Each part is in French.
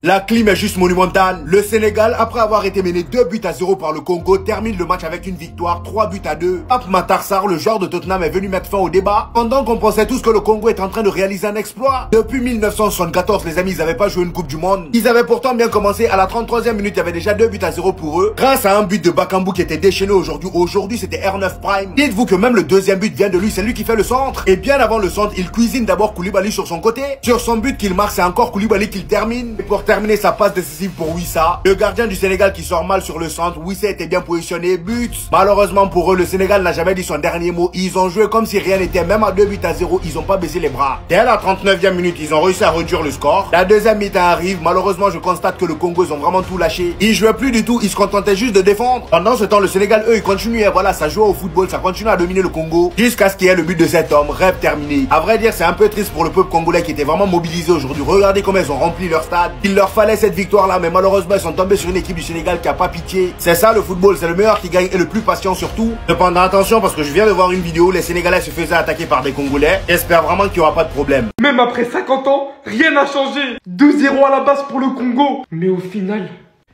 La clim est juste monumentale. Le Sénégal, après avoir été mené 2-0 par le Congo, termine le match avec une victoire 3-2. Pape Matar Sarr, le joueur de Tottenham, est venu mettre fin au débat. Pendant qu'on pensait tous que le Congo est en train de réaliser un exploit. Depuis 1974, les amis, ils n'avaient pas joué une Coupe du Monde. Ils avaient pourtant bien commencé. À la 33e minute, il y avait déjà 2-0 pour eux. Grâce à un but de Bakambu qui était déchaîné aujourd'hui. Aujourd'hui, c'était R9 Prime. Dites-vous que même le deuxième but vient de lui. C'est lui qui fait le centre. Et bien avant le centre, il cuisine d'abord Koulibaly sur son côté. Sur son but qu'il marque, c'est encore Koulibaly qui le termine. Et pour terminer sa passe décisive pour Wissa, le gardien du Sénégal qui sort mal sur le centre. Wissa était bien positionné, but. Malheureusement pour eux, le Sénégal n'a jamais dit son dernier mot. Ils ont joué comme si rien n'était. Même à 2-0, ils ont pas baissé les bras. Dès la 39e minute, ils ont réussi à réduire le score. La deuxième mi-temps arrive. Malheureusement, je constate que le Congo, ils ont vraiment tout lâché. Ils jouaient plus du tout. Ils se contentaient juste de défendre. Pendant ce temps, le Sénégal, eux, ils continuaient. Voilà, ça jouait au football. Ça continue à dominer le Congo. Jusqu'à ce qu'il y ait le but de cet homme. Rêve terminé. À vrai dire, c'est un peu triste pour le peuple congolais qui était vraiment mobilisé aujourd'hui. Regardez comment ils ont rempli leur stade. Il leur fallait cette victoire-là, mais malheureusement, ils sont tombés sur une équipe du Sénégal qui a pas pitié. C'est ça le football, c'est le meilleur qui gagne et le plus patient surtout. Cependant, attention parce que je viens de voir une vidéo, les Sénégalais se faisaient attaquer par des Congolais. J'espère vraiment qu'il n'y aura pas de problème. Même après 50 ans, rien n'a changé. 2-0 à la base pour le Congo. Mais au final,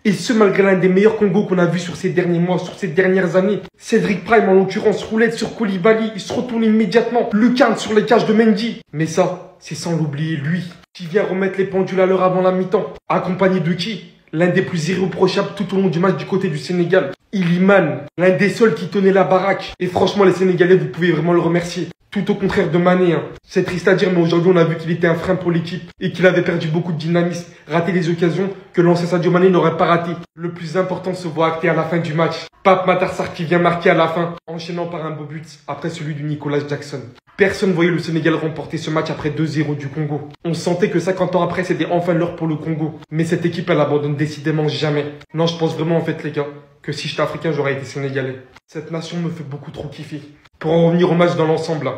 et ce malgré l'un des meilleurs Congos qu'on a vu sur ces derniers mois, sur ces dernières années. Cédric Prime en l'occurrence, roulette sur Koulibaly, il se retourne immédiatement. Lucarne sur les cages de Mendy. Mais ça, c'est sans l'oublier lui, qui vient remettre les pendules à l'heure avant la mi-temps. Accompagné de qui? L'un des plus irréprochables tout au long du match du côté du Sénégal. Iliman, l'un des seuls qui tenait la baraque. Et franchement, les Sénégalais, vous pouvez vraiment le remercier. Tout au contraire de Mané. C'est triste à dire, mais aujourd'hui, on a vu qu'il était un frein pour l'équipe et qu'il avait perdu beaucoup de dynamisme, raté les occasions que l'ancien Sadio Mané n'aurait pas raté. Le plus important se voit acté à la fin du match. Pape Matar Sarr qui vient marquer à la fin, enchaînant par un beau but après celui du Nicolas Jackson. Personne ne voyait le Sénégal remporter ce match après 2-0 du Congo. On sentait que 50 ans après, c'était enfin l'heure pour le Congo. Mais cette équipe, elle abandonne décidément jamais. Non, je pense vraiment en fait, les gars, que si j'étais africain, j'aurais été sénégalais. Cette nation me fait beaucoup trop kiffer. Pour en revenir au match dans l'ensemble,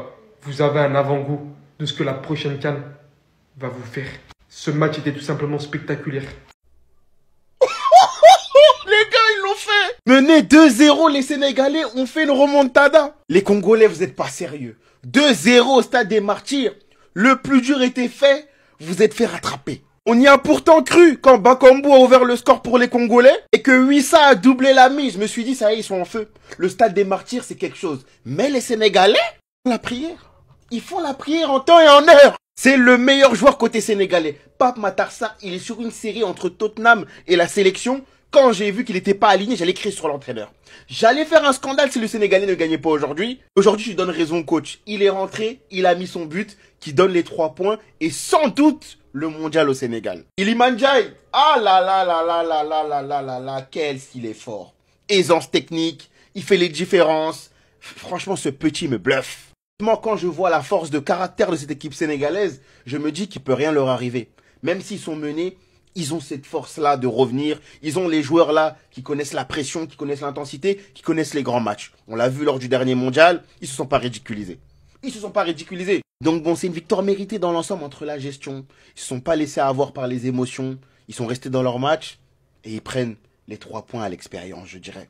vous avez un avant-goût de ce que la prochaine CAN va vous faire. Ce match était tout simplement spectaculaire. Les gars, ils l'ont fait! Menés 2-0, les Sénégalais ont fait une remontada. Les Congolais, vous êtes pas sérieux. 2-0 au stade des Martyrs. Le plus dur était fait, vous êtes fait rattraper. On y a pourtant cru quand Bakambu a ouvert le score pour les Congolais et que Wissa a doublé la mise. Je me suis dit, ça y est, ils sont en feu. Le stade des Martyrs, c'est quelque chose. Mais les Sénégalais, la prière. Ils font la prière en temps et en heure. C'est le meilleur joueur côté sénégalais. Pape Matar Sarr, il est sur une série entre Tottenham et la sélection. Quand j'ai vu qu'il n'était pas aligné, j'allais crier sur l'entraîneur. J'allais faire un scandale si le Sénégalais ne gagnait pas aujourd'hui. Aujourd'hui, je lui donne raison au coach. Il est rentré, il a mis son but, qui donne les 3 points et sans doute le mondial au Sénégal. Iliman Ndiaye, ah là là là là là là là là là là, quel s'il est fort. Aisance technique, il fait les différences. Franchement, ce petit me bluffe. Quand je vois la force de caractère de cette équipe sénégalaise, je me dis qu'il peut rien leur arriver. Même s'ils sont menés, ils ont cette force-là de revenir. Ils ont les joueurs-là qui connaissent la pression, qui connaissent l'intensité, qui connaissent les grands matchs. On l'a vu lors du dernier mondial, ils se sont pas ridiculisés. Ils se sont pas ridiculisés. Donc bon, c'est une victoire méritée dans l'ensemble entre la gestion. Ils se sont pas laissés avoir par les émotions. Ils sont restés dans leur match et ils prennent les 3 points à l'expérience, je dirais.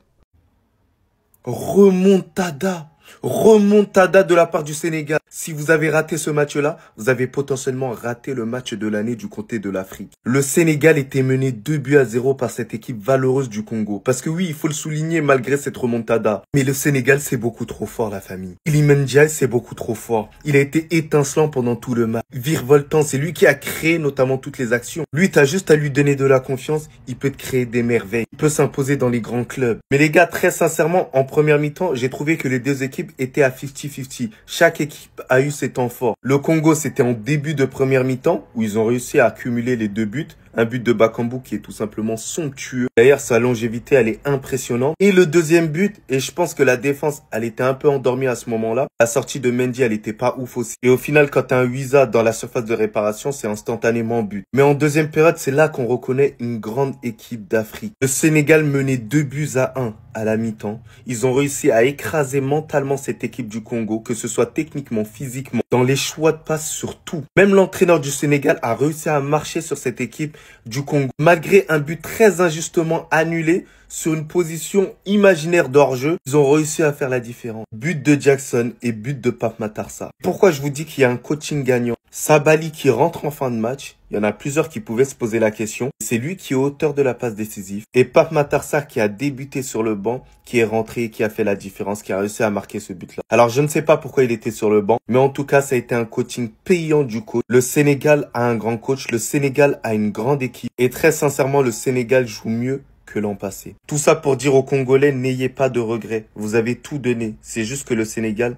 Remontada. Remontada de la part du Sénégal. Si vous avez raté ce match-là, vous avez potentiellement raté le match de l'année du côté de l'Afrique. Le Sénégal était mené 2-0 par cette équipe valeureuse du Congo. Parce que oui, il faut le souligner malgré cette remontada. Mais le Sénégal, c'est beaucoup trop fort, la famille. Iliman Ndiaye, c'est beaucoup trop fort. Il a été étincelant pendant tout le match. Virevoltant, c'est lui qui a créé notamment toutes les actions. Lui, t'as juste à lui donner de la confiance. Il peut te créer des merveilles. Il peut s'imposer dans les grands clubs. Mais les gars, très sincèrement, en première mi-temps, j'ai trouvé que les deux équipes étaient à 50-50. Chaque équipe a eu ses temps forts. Le Congo, c'était en début de première mi-temps où ils ont réussi à accumuler les 2 buts. Un but de Bakambu qui est tout simplement somptueux. D'ailleurs, sa longévité, elle est impressionnante. Et le deuxième but, et je pense que la défense, elle était un peu endormie à ce moment-là. La sortie de Mendy, elle était pas ouf aussi. Et au final, quand t'as un Wissa dans la surface de réparation, c'est instantanément but. Mais en deuxième période, c'est là qu'on reconnaît une grande équipe d'Afrique. Le Sénégal menait 2-1 à la mi-temps. Ils ont réussi à écraser mentalement cette équipe du Congo, que ce soit techniquement, physiquement, dans les choix de passe surtout. Même l'entraîneur du Sénégal a réussi à marcher sur cette équipe du Congo. Malgré un but très injustement annulé sur une position imaginaire d'hors-jeu, ils ont réussi à faire la différence. But de Jackson et but de Pape Matar Sarr. Pourquoi je vous dis qu'il y a un coaching gagnant? Sabali qui rentre en fin de match. Il y en a plusieurs qui pouvaient se poser la question. C'est lui qui est auteur de la passe décisive. Et Pape Matar Sarr qui a débuté sur le banc, qui est rentré, qui a fait la différence, qui a réussi à marquer ce but-là. Alors je ne sais pas pourquoi il était sur le banc, mais en tout cas ça a été un coaching payant du coach. Le Sénégal a un grand coach, le Sénégal a une grande équipe. Et très sincèrement, le Sénégal joue mieux que l'an passé. Tout ça pour dire aux Congolais, n'ayez pas de regrets. Vous avez tout donné. C'est juste que le Sénégal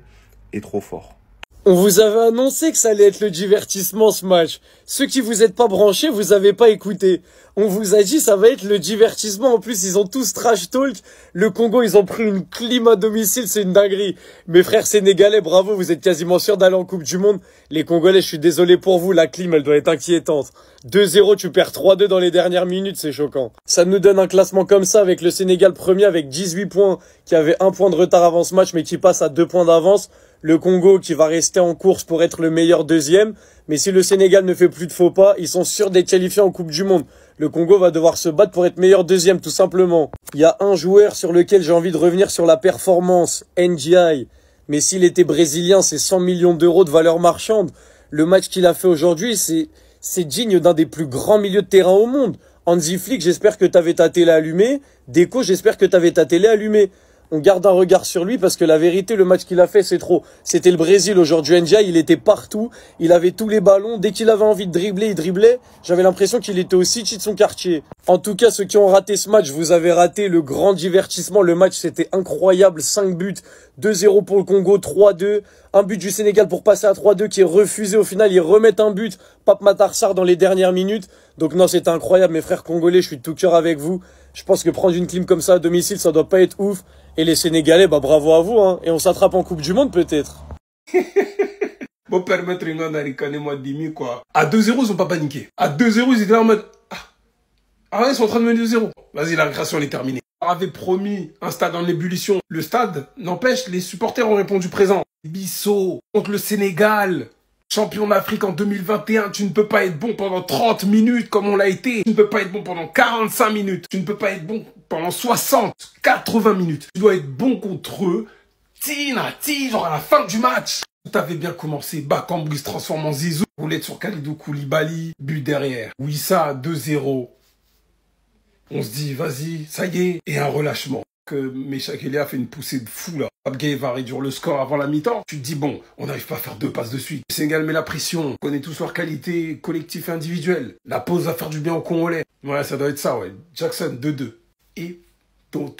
est trop fort. On vous avait annoncé que ça allait être le divertissement ce match. Ceux qui vous êtes pas branchés, vous avez pas écouté. On vous a dit ça va être le divertissement. En plus, ils ont tous trash talk. Le Congo, ils ont pris une clim à domicile, c'est une dinguerie. Mes frères sénégalais, bravo, vous êtes quasiment sûrs d'aller en Coupe du Monde. Les Congolais, je suis désolé pour vous, la clim, elle doit être inquiétante. 2-0, tu perds 3-2 dans les dernières minutes, c'est choquant. Ça nous donne un classement comme ça avec le Sénégal premier avec 18 points, qui avait 1 point de retard avant ce match, mais qui passe à 2 points d'avance. Le Congo qui va rester en course pour être le meilleur deuxième. Mais si le Sénégal ne fait plus de faux pas, ils sont sûrs d'être qualifiés en Coupe du Monde. Le Congo va devoir se battre pour être meilleur deuxième, tout simplement. Il y a un joueur sur lequel j'ai envie de revenir sur la performance, NGI. Mais s'il était brésilien, c'est 100 millions d'euros de valeur marchande. Le match qu'il a fait aujourd'hui, c'est digne d'un des plus grands milieux de terrain au monde. Hansi Flick, j'espère que t'avais ta télé allumée. Deco, j'espère que t'avais ta télé allumée. On garde un regard sur lui parce que la vérité, le match qu'il a fait, c'est trop. C'était le Brésil aujourd'hui. NGI, il était partout. Il avait tous les ballons. Dès qu'il avait envie de dribbler, il driblait. J'avais l'impression qu'il était au City de son quartier. En tout cas, ceux qui ont raté ce match, vous avez raté le grand divertissement. Le match, c'était incroyable. 5 buts. 2-0 pour le Congo, 3-2. Un but du Sénégal pour passer à 3-2 qui est refusé. Au final, ils remettent un but. Pape Matar Sarr dans les dernières minutes. Donc non, c'était incroyable. Mes frères congolais, je suis de tout cœur avec vous. Je pense que prendre une clim comme ça à domicile, ça doit pas être ouf. Et les Sénégalais, bah bravo à vous, hein. Et on s'attrape en Coupe du Monde, peut-être. Bon, permettre une grande moi demi, quoi. À 2-0, ils ont pas paniqué. À 2-0, ils étaient là en mode, ah ouais, ils sont en train de mener 2-0. Vas-y, la récréation, elle est terminée. On avait promis un stade en ébullition. Le stade, n'empêche, les supporters ont répondu présent. Bissot, contre le Sénégal. Champion d'Afrique en 2021, tu ne peux pas être bon pendant 30 minutes comme on l'a été. Tu ne peux pas être bon pendant 45 minutes. Tu ne peux pas être bon pendant 60, 80 minutes. Tu dois être bon contre eux. Genre à la fin du match. Tout avait bien commencé. Bakambu se transforme en Zizou. Roulette sur Kalidou Koulibaly. But derrière. Oui, ça, 2-0. On se dit, vas-y, ça y est. Et un relâchement. Que Meshak Elia fait une poussée de fou là. Abgay va réduire le score avant la mi-temps. Tu te dis bon, on n'arrive pas à faire 2 passes de suite. Le Sénégal met la pression. On connaît tous leurs qualités collectives et individuelles. La pause va faire du bien aux Congolais. Ouais, ça doit être ça, ouais. Jackson 2-2. Et donc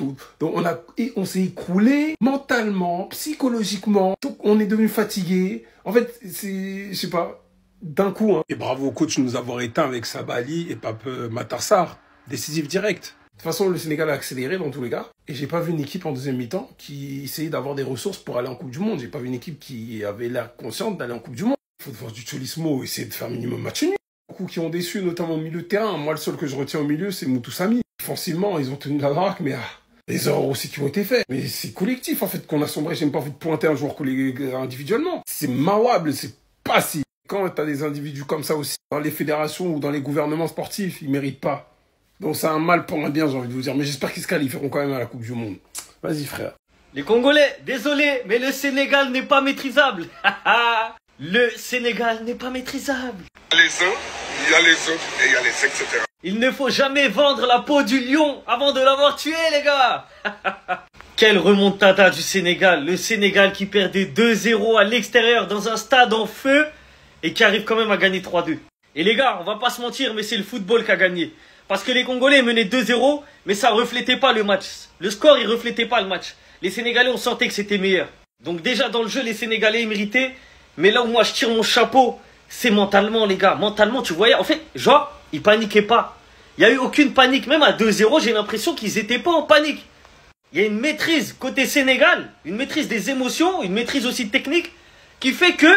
on s'est écroulé mentalement, psychologiquement. Donc on est devenu fatigué. En fait, c'est, je sais pas, d'un coup. Hein. Et bravo au coach de nous avoir éteints avec Sabali et Pape Matar Sarr. Décisif direct. De toute façon, le Sénégal a accéléré dans tous les cas. Et j'ai pas vu une équipe en deuxième mi-temps qui essayait d'avoir des ressources pour aller en Coupe du Monde. J'ai pas vu une équipe qui avait l'air consciente d'aller en Coupe du Monde. Il faut voir du cholismo, essayer de faire minimum match nul. Beaucoup qui ont déçu, notamment au milieu de terrain. Moi, le seul que je retiens au milieu, c'est Moutou Samy. Offensivement, ils ont tenu la baraque, mais les erreurs aussi qui ont été faites. Mais c'est collectif, en fait, qu'on a sombré. J'ai même pas envie de pointer un joueur individuellement. C'est marrable, c'est pas si. Quand t'as des individus comme ça aussi, dans les fédérations ou dans les gouvernements sportifs, ils méritent pas. Donc c'est un mal pour un bien, j'ai envie de vous dire. Mais j'espère qu'ils se qualifieront quand même à la Coupe du Monde. Vas-y, frère. Les Congolais, désolé, mais le Sénégal n'est pas maîtrisable. Le Sénégal n'est pas maîtrisable. Il y a les uns, il y a les autres et il y a les etc. Il ne faut jamais vendre la peau du lion avant de l'avoir tué, les gars. Quelle remontada du Sénégal. Le Sénégal qui perdait 2-0 à l'extérieur dans un stade en feu et qui arrive quand même à gagner 3-2. Et les gars, on va pas se mentir, mais c'est le football qui a gagné. Parce que les Congolais menaient 2-0, mais ça reflétait pas le match. Le score, il reflétait pas le match. Les Sénégalais, on sentait que c'était meilleur. Donc déjà, dans le jeu, les Sénégalais, ils méritaient. Mais là où moi, je tire mon chapeau, c'est mentalement, les gars. Mentalement, tu voyais, en fait, genre, ils paniquaient pas. Il n'y a eu aucune panique. Même à 2-0, j'ai l'impression qu'ils étaient pas en panique. Il y a une maîtrise côté Sénégal, une maîtrise des émotions, une maîtrise aussi technique, qui fait que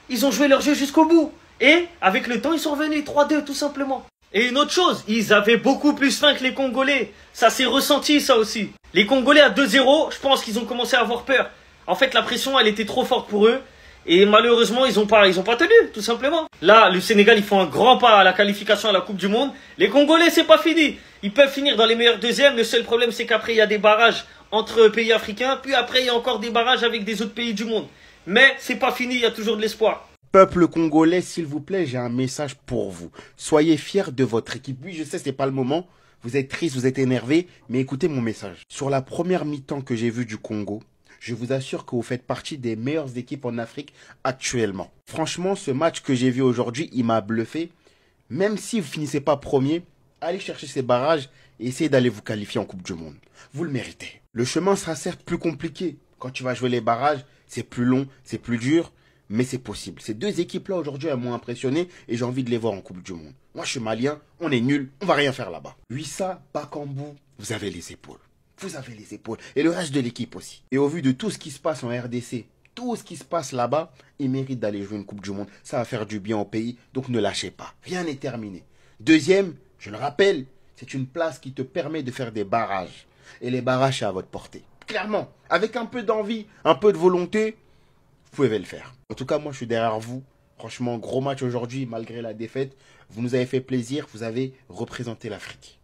ils ont joué leur jeu jusqu'au bout. Et avec le temps, ils sont revenus 3-2, tout simplement. Et une autre chose, ils avaient beaucoup plus faim que les Congolais. Ça s'est ressenti, ça aussi. Les Congolais à 2-0, je pense qu'ils ont commencé à avoir peur. En fait, la pression, elle était trop forte pour eux. Et malheureusement, ils ont pas tenu, tout simplement. Là, le Sénégal, ils font un grand pas à la qualification à la Coupe du Monde. Les Congolais, c'est pas fini. Ils peuvent finir dans les meilleurs deuxièmes. Le seul problème, c'est qu'après, il y a des barrages entre pays africains. Puis après, il y a encore des barrages avec des autres pays du monde. Mais c'est pas fini, il y a toujours de l'espoir. Peuple congolais, s'il vous plaît, j'ai un message pour vous. Soyez fiers de votre équipe. Oui, je sais, c'est pas le moment. Vous êtes triste, vous êtes énervé, mais écoutez mon message. Sur la première mi-temps que j'ai vue du Congo, je vous assure que vous faites partie des meilleures équipes en Afrique actuellement. Franchement, ce match que j'ai vu aujourd'hui, il m'a bluffé. Même si vous finissez pas premier, allez chercher ces barrages et essayez d'aller vous qualifier en Coupe du Monde. Vous le méritez. Le chemin sera certes plus compliqué. Quand tu vas jouer les barrages, c'est plus long, c'est plus dur, mais c'est possible. Ces deux équipes-là, aujourd'hui, elles m'ont impressionné et j'ai envie de les voir en Coupe du Monde. Moi, je suis malien, on est nul, on va rien faire là-bas. Wissa, Bakambu, vous avez les épaules. Vous avez les épaules. Et le reste de l'équipe aussi. Et au vu de tout ce qui se passe en RDC, tout ce qui se passe là-bas, ils méritent d'aller jouer une Coupe du Monde. Ça va faire du bien au pays, donc ne lâchez pas. Rien n'est terminé. Deuxième, je le rappelle, c'est une place qui te permet de faire des barrages. Et les barrages, c'est à votre portée. Clairement, avec un peu d'envie, un peu de volonté, vous pouvez le faire. En tout cas, moi, je suis derrière vous. Franchement, gros match aujourd'hui, malgré la défaite. Vous nous avez fait plaisir, vous avez représenté l'Afrique.